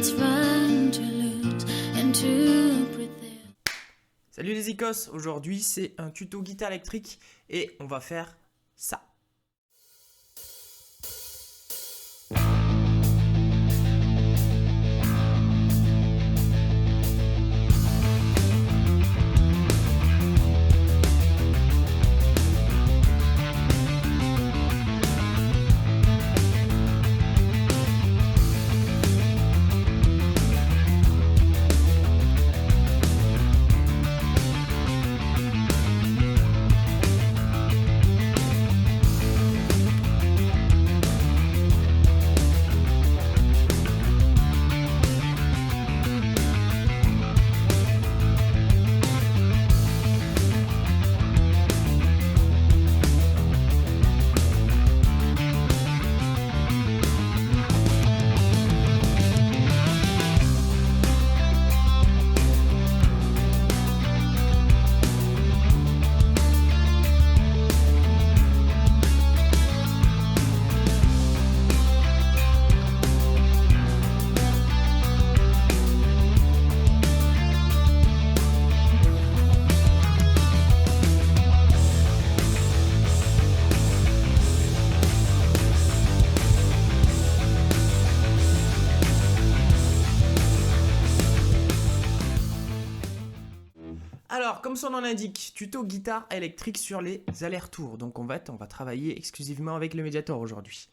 it's fun to lose and to pretend. Salut les icos, aujourd'hui c'est un tuto guitare électrique et on va faire ça. Alors, comme son nom l'indique, tuto guitare électrique sur les allers-retours. Donc, on va travailler exclusivement avec le Mediator aujourd'hui.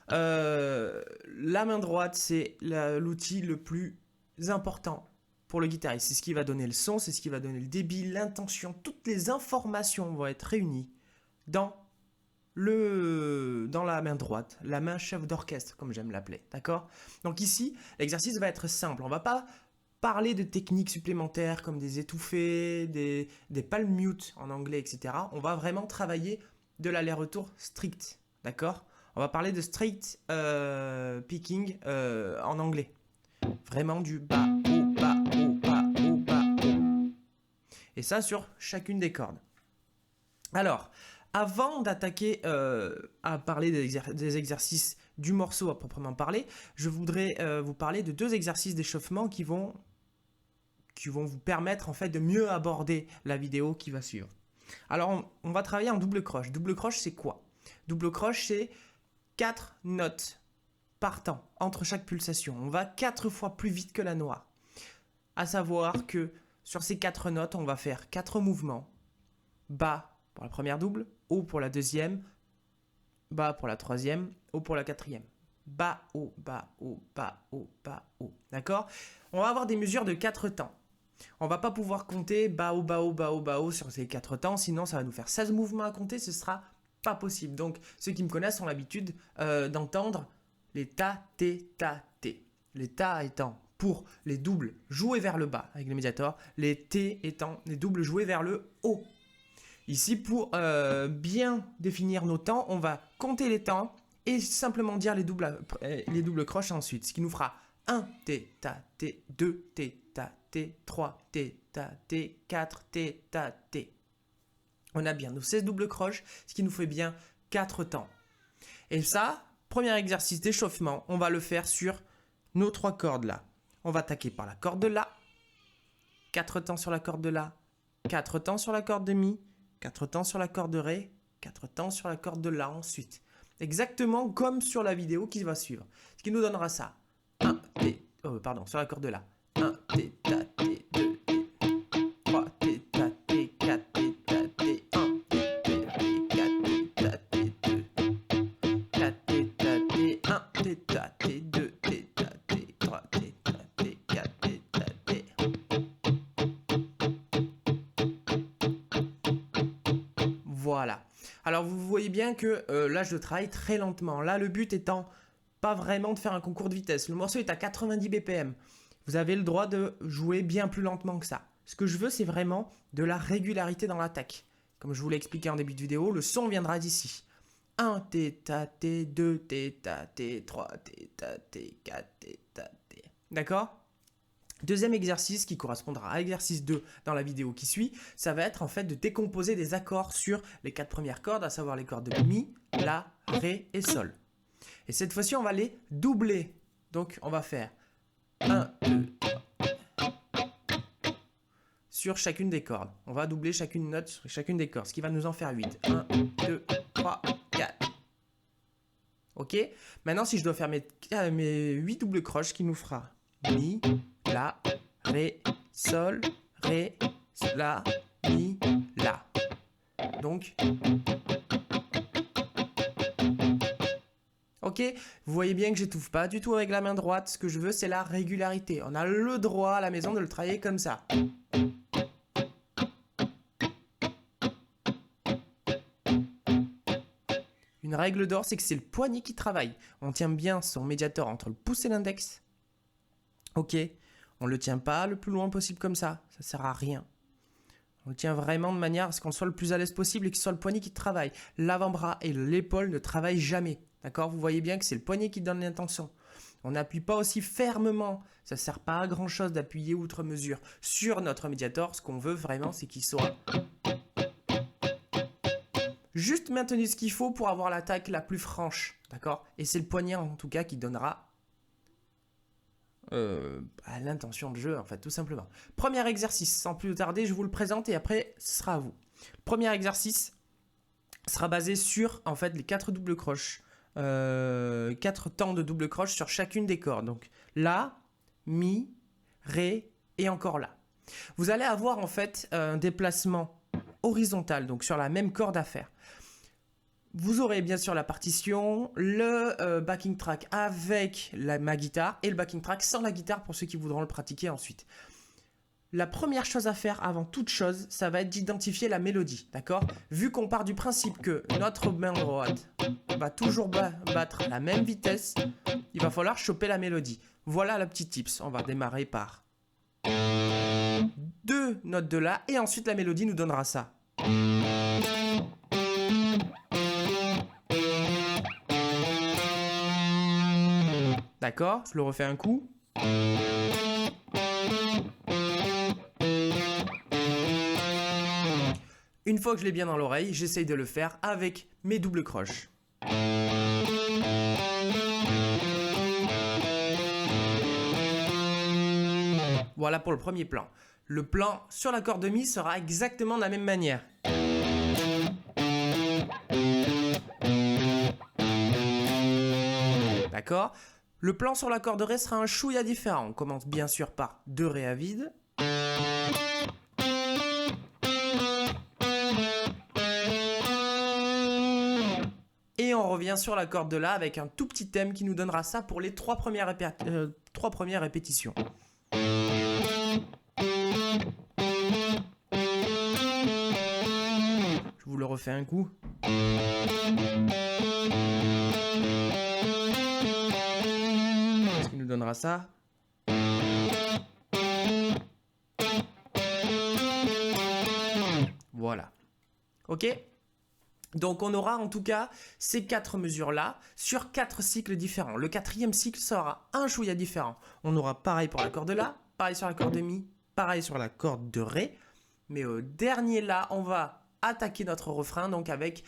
La main droite, c'est l'outil le plus important pour le guitariste. C'est ce qui va donner le son, c'est ce qui va donner le débit, l'intention. Toutes les informations vont être réunies dans la main droite, la main chef d'orchestre, comme j'aime l'appeler. D'accord? Donc ici, l'exercice va être simple. On va pas parler de techniques supplémentaires comme des étouffés, des palm mute en anglais, etc. On va vraiment travailler de l'aller-retour strict, d'accord? On va parler de straight picking en anglais. Vraiment du bas, haut, bas, haut, bas, haut, bas, haut. Et ça sur chacune des cordes. Alors, avant d'attaquer à parler des exercices du morceau à proprement parler, je voudrais vous parler de deux exercices d'échauffement qui vont vous permettre en fait de mieux aborder la vidéo qui va suivre. Alors on va travailler en double croche. Double croche c'est quoi? Double croche c'est 4 notes par temps entre chaque pulsation. On va 4 fois plus vite que la noire. À savoir que sur ces 4 notes on va faire 4 mouvements. Bas pour la première double, haut pour la deuxième, bas pour la troisième, haut pour la quatrième. Bas, haut, bas, haut, bas, haut, bas, haut. D'accord? On va avoir des mesures de 4 temps. On va pas pouvoir compter bas, haut, bas, haut, bas, haut, bas, haut sur ces 4 temps, sinon ça va nous faire 16 mouvements à compter, ce sera pas possible. Donc ceux qui me connaissent ont l'habitude d'entendre les ta, té, ta, té. Les ta étant pour les doubles joués vers le bas avec le Mediator, les té étant les doubles joués vers le haut. Ici, pour bien définir nos temps, on va compter les temps et simplement dire les doubles croches ensuite. Ce qui nous fera 1 T, ta, T, 2 T, ta, T, 3 T, ta, T, 4 T, ta, T. On a bien nos 16 doubles croches, ce qui nous fait bien 4 temps. Et ça, premier exercice d'échauffement, on va le faire sur nos 3 cordes là. On va attaquer par la corde de La, 4 temps sur la corde de La, 4 temps sur la corde de Mi, 4 temps sur la corde de Ré, 4 temps sur la corde de La ensuite. Exactement comme sur la vidéo qui va suivre. Ce qui nous donnera ça. 1 T, sur la corde de La. 1 T, ta, T, 2 T, 3 T, ta, T, 4 T, ta, T, 1 T, T, 4 T, ta, T, 2 4 T, ta, T, 1 T, ta, T, 2 T, ta, T, 3 T, ta, T, 4 T, ta, T. Voilà. Alors vous voyez bien que là je travaille très lentement. Là le but étant pas vraiment de faire un concours de vitesse. Le morceau est à 90 BPM. Vous avez le droit de jouer bien plus lentement que ça. Ce que je veux c'est vraiment de la régularité dans l'attaque. Comme je vous l'ai expliqué en début de vidéo, le son viendra d'ici. 1 T, ta, T, 2 T, ta, T, 3 T, ta, T, 4 T, ta, T. D'accord ? Deuxième exercice qui correspondra à l'exercice 2 dans la vidéo qui suit, ça va être en fait de décomposer des accords sur les 4 premières cordes, à savoir les cordes de Mi, La, Ré et Sol. Et cette fois-ci, on va les doubler. Donc, on va faire 1, 2, 3. Sur chacune des cordes. On va doubler chacune note sur chacune des cordes, ce qui va nous en faire 8. 1, 2, 3, 4. Ok? Maintenant, si je dois faire mes 8 doubles croches, qui nous fera Mi, La, Ré, Sol, Ré, La, Mi, La. Donc, ok, vous voyez bien que j'étouffe pas du tout avec la main droite. Ce que je veux, c'est la régularité. On a le droit à la maison de le travailler comme ça. Une règle d'or, c'est que c'est le poignet qui travaille. On tient bien son médiator entre le pouce et l'index. Ok, on ne le tient pas le plus loin possible comme ça. Ça sert à rien. On le tient vraiment de manière à ce qu'on soit le plus à l'aise possible et que ce soit le poignet qui travaille. L'avant-bras et l'épaule ne travaillent jamais. D'accord? Vous voyez bien que c'est le poignet qui donne l'intention. On n'appuie pas aussi fermement. Ça ne sert pas à grand chose d'appuyer outre mesure sur notre médiator. Ce qu'on veut vraiment, c'est qu'il soit juste maintenu ce qu'il faut pour avoir l'attaque la plus franche. D'accord? Et c'est le poignet en tout cas qui donnera à l'intention de jeu, en fait, tout simplement. Premier exercice, sans plus tarder, je vous le présente et après, ce sera à vous. Le premier exercice sera basé sur, en fait, les 4 doubles croches. 4 temps de double croche sur chacune des cordes. Donc, La, Mi, Ré et encore La. Vous allez avoir, en fait, un déplacement horizontal, donc sur la même corde à faire. Vous aurez bien sûr la partition, le backing track avec ma guitare et le backing track sans la guitare pour ceux qui voudront le pratiquer ensuite. La première chose à faire avant toute chose, ça va être d'identifier la mélodie, d'accord? Vu qu'on part du principe que notre main droite va toujours battre à la même vitesse, il va falloir choper la mélodie. Voilà la petite tips. On va démarrer par 2 notes de La et ensuite la mélodie nous donnera ça. D'accord, je le refais un coup. Une fois que je l'ai bien dans l'oreille, j'essaye de le faire avec mes doubles croches. Voilà pour le premier plan. Le plan sur la corde de Mi sera exactement de la même manière. D'accord ? Le plan sur la corde de Ré sera un chouïa différent. On commence bien sûr par 2 Ré à vide. Et on revient sur la corde de La avec un tout petit thème qui nous donnera ça pour les 3 premières répétitions. Je vous le refais un coup. Ce qui nous donnera ça. Voilà. Ok ? Donc on aura en tout cas ces 4 mesures-là sur 4 cycles différents. Le 4e cycle sera un chouïa différent. On aura pareil pour la corde de La, pareil sur la corde de Mi, pareil sur la corde de Ré. Mais au dernier La, on va attaquer notre refrain donc avec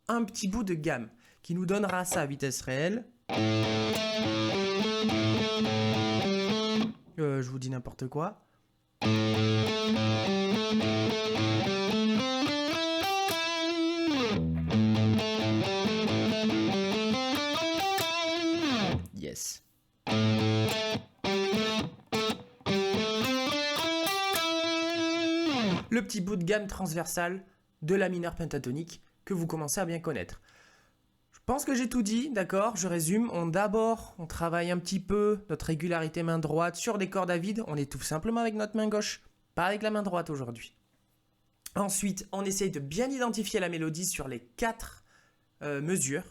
un petit bout de gamme qui nous donnera ça à vitesse réelle. Je vous dis n'importe quoi. Yes. Le petit bout de gamme transversal de la mineure pentatonique que vous commencez à bien connaître. Je pense que j'ai tout dit, d'accord? Je résume. D'abord, on travaille un petit peu notre régularité main droite sur des cordes à vide. On étouffe simplement avec notre main gauche, pas avec la main droite aujourd'hui. Ensuite, on essaye de bien identifier la mélodie sur les 4 mesures.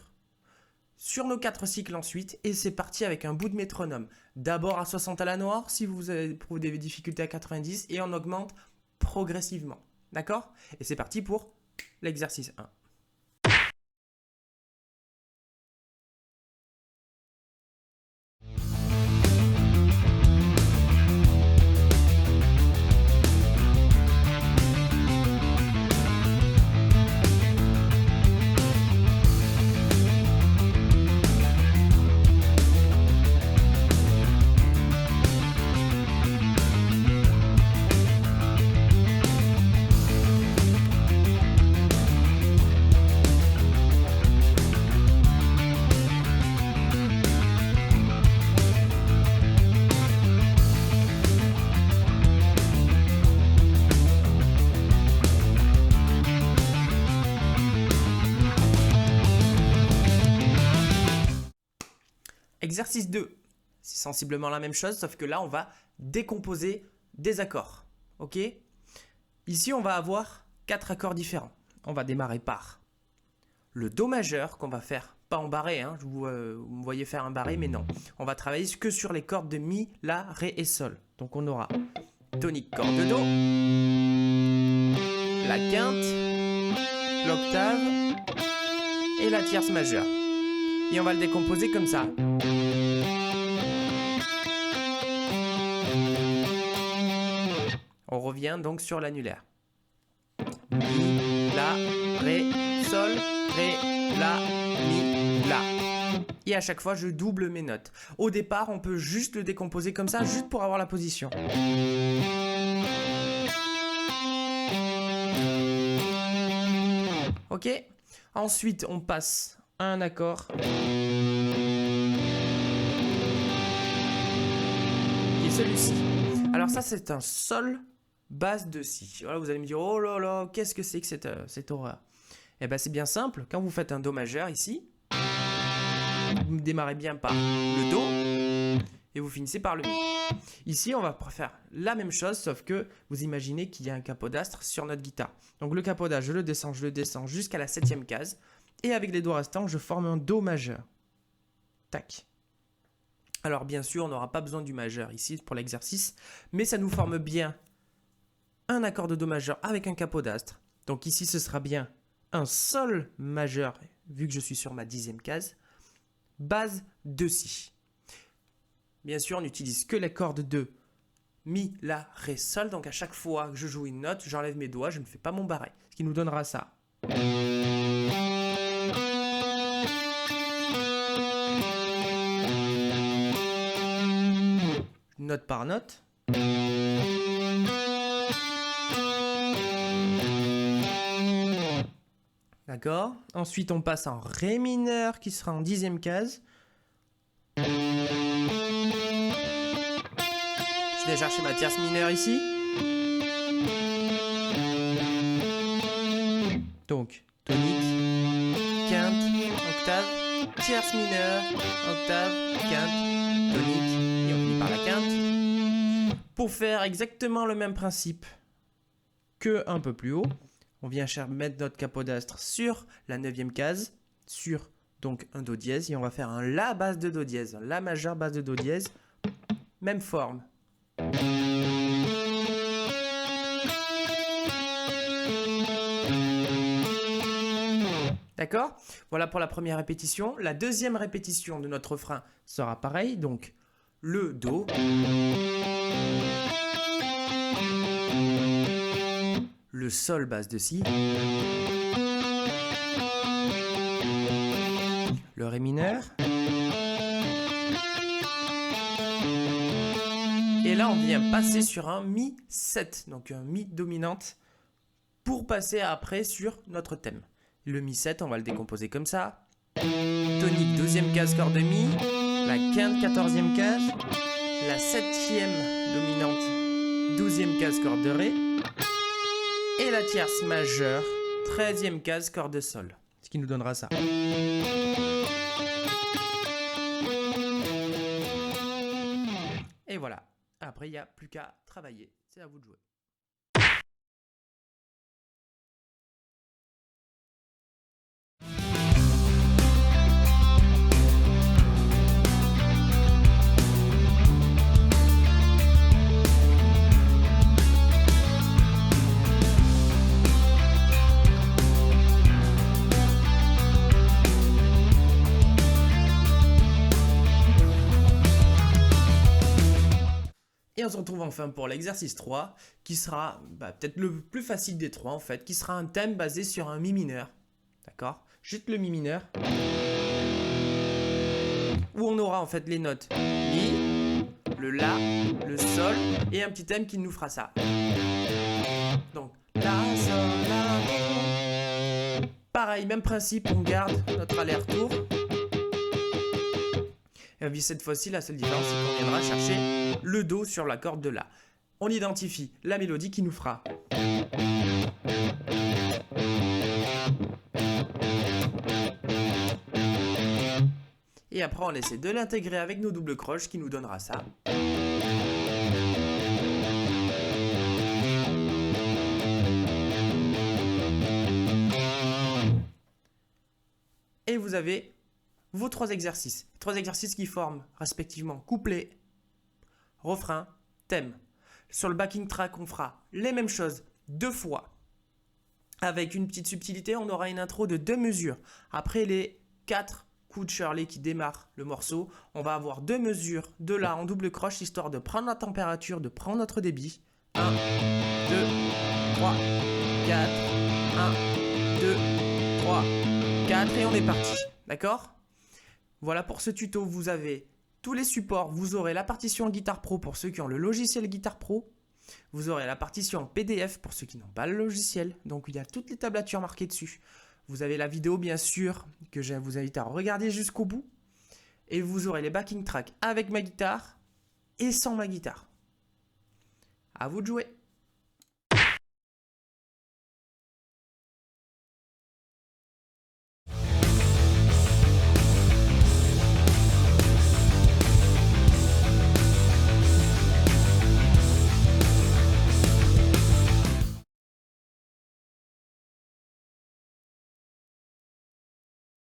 Sur nos 4 cycles ensuite, et c'est parti avec un bout de métronome. D'abord à 60 à la noire, si vous éprouvez des difficultés à 90, et on augmente progressivement. D'accord? Et c'est parti pour l'exercice 1. Exercice 2, c'est sensiblement la même chose, sauf que là, on va décomposer des accords. Ok? Ici, on va avoir 4 accords différents. On va démarrer par le Do majeur qu'on va faire, pas en barré, hein, vous me voyez faire un barré, mais non. On va travailler que sur les cordes de Mi, La, Ré et Sol. Donc on aura tonique, corde de Do, la quinte, l'octave et la tierce majeure. Et on va le décomposer comme ça. On revient donc sur l'annulaire. Mi, La, Ré, Sol, Ré, La, Mi, La. Et à chaque fois, je double mes notes. Au départ, on peut juste le décomposer comme ça, juste pour avoir la position. Ok? Ensuite, on passe à un accord qui est celui-ci. Alors ça, c'est un Sol basse de Si. Voilà, vous allez me dire, oh là là, qu'est-ce que c'est que cette horreur? Eh bien, c'est bien simple. Quand vous faites un Do majeur ici, vous démarrez bien par le Do et vous finissez par le Mi. Ici, on va faire la même chose, sauf que vous imaginez qu'il y a un capodastre sur notre guitare. Donc le capodastre, je le descends jusqu'à la 7e case. Et avec les doigts restants, je forme un Do majeur. Tac. Alors bien sûr, on n'aura pas besoin du majeur ici pour l'exercice, mais ça nous forme bien un accord de Do majeur avec un capodastre. Donc ici, ce sera bien un Sol majeur, vu que je suis sur ma 10e case, base de Si. Bien sûr, on n'utilise que les cordes de Mi, La, Ré, Sol. Donc à chaque fois que je joue une note, j'enlève mes doigts, je ne fais pas mon barré. Ce qui nous donnera ça. Note par note. D'accord. Ensuite, on passe en Ré mineur qui sera en 10e case. Je vais chercher ma tierce mineure ici. Donc, tonique, quinte, octave, tierce mineure, octave, quinte, tonique, et on finit par la quinte. Pour faire exactement le même principe que un peu plus haut, on vient mettre notre capodastre sur la 9e case, sur donc un Do dièse, et on va faire un La basse de Do dièse, un La majeur basse de Do dièse, même forme. D'accord? Voilà pour la première répétition. La deuxième répétition de notre refrain sera pareil, donc le Do, le Sol basse de Si, le Ré mineur, et là on vient passer sur un Mi 7, donc un Mi dominante, pour passer après sur notre thème. Le Mi 7, on va le décomposer comme ça. Tonique, 2e case, corde de Mi, la quinte, 14e case, la 7e dominante, 12e case, corde de Ré, et la tierce majeure, 13e case, corde de Sol. Ce qui nous donnera ça. Et voilà. Après, il n'y a plus qu'à travailler. C'est à vous de jouer. Et on se retrouve enfin pour l'exercice 3, qui sera peut-être le plus facile des trois en fait, qui sera un thème basé sur un Mi mineur. D'accord? Juste le Mi mineur. Où on aura en fait les notes Mi, le La, le Sol, et un petit thème qui nous fera ça. Donc, La, Sol, La, Do. Pareil, même principe, on garde notre aller-retour. Et puis cette fois-ci, la seule différence, c'est qu'on viendra chercher le Do sur la corde de La. On identifie la mélodie qui nous fera. Et après, on essaie de l'intégrer avec nos doubles croches qui nous donnera ça. Et vous avez vos 3 exercices. 3 exercices qui forment respectivement couplet, refrain, thème. Sur le backing track, on fera les mêmes choses 2 fois. Avec une petite subtilité, on aura une intro de 2 mesures. Après les 4 coups de Shirley qui démarrent le morceau, on va avoir 2 mesures de La en double croche, histoire de prendre la température, de prendre notre débit. 1, 2, 3, 4, 1, 2, 3, 4 et on est parti. D'accord ? Voilà pour ce tuto, vous avez tous les supports, vous aurez la partition Guitar Pro pour ceux qui ont le logiciel Guitar Pro. Vous aurez la partition en PDF pour ceux qui n'ont pas le logiciel. Donc il y a toutes les tablatures marquées dessus. Vous avez la vidéo bien sûr que je vous invite à regarder jusqu'au bout. Et vous aurez les backing tracks avec ma guitare et sans ma guitare. À vous de jouer.